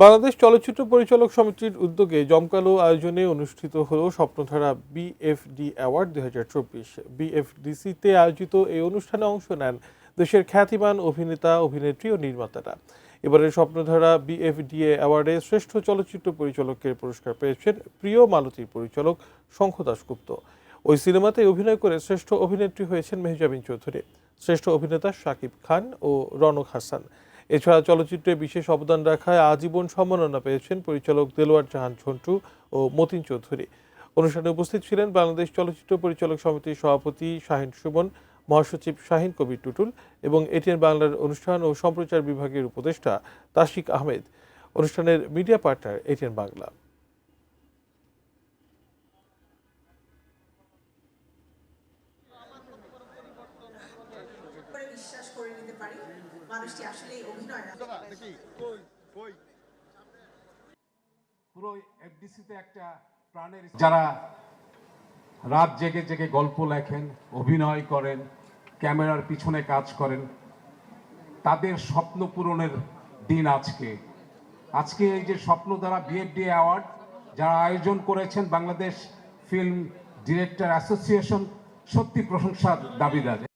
বাংলাদেশ চলচ্চিত্র পরিচালক সমিতির উদ্যোগে জমকালো আয়োজনে অনুষ্ঠিত হলো স্বপ্নধারা বিএফডি অ্যাওয়ার্ড 2024। বিএফডিসিতে আয়োজিত এই অনুষ্ঠানে অংশ নেন দেশের খ্যাতিমান অভিনেতা, অভিনেত্রী ও নির্মাতারা। এবারের স্বপ্নধারা বিএফডিএ অ্যাওয়ার্ডে শ্রেষ্ঠ চলচ্চিত্র পরিচালকের পুরস্কার পেয়েছেন প্রিয় মালতীর পরিচালক শঙ্খ দাশগুপ্ত। ওই সিনেমাতে অভিনয় করে শ্রেষ্ঠ অভিনেত্রী হয়েছেন মেহজাবিন চৌধুরী, শ্রেষ্ঠ অভিনেতা শাকিব খান ও রনক হাসান। এছাড়া চলচ্চিত্রে বিশেষ অবদান রাখায় আজীবন সম্মাননা পেয়েছেন পরিচালক দেলোয়ার জাহান ঝন্টু ও মতিন চৌধুরী। অনুষ্ঠানে উপস্থিত ছিলেন বাংলাদেশ চলচ্চিত্র পরিচালক সমিতির সভাপতি শাহিন সুমন, মহাসচিব শাহিন কবির টুটুল এবং এটিএন বাংলার অনুষ্ঠান ও সম্প্রচার বিভাগের উপদেষ্টা তাশিক আহমেদ। অনুষ্ঠানের মিডিয়া পার্টনার এটিএন বাংলা। বিশ্বাস করে নিতে পারি মানুষটি আসলে অভিনয় না। পুরো এফডিসিতে একটা প্রাণের যারা রাত জেগে জেগে গল্প লেখেন, অভিনয় করেন, ক্যামেরার পিছনে কাজ করেন, তাদের স্বপ্ন পূরণের দিন আজকে এই যে স্বপ্নধারা বিএফডি অ্যাওয়ার্ড যারা আয়োজন করেছেন বাংলাদেশ ফিল্ম ডিরেক্টর অ্যাসোসিয়েশন, সত্যি প্রশংসার দাবিদার।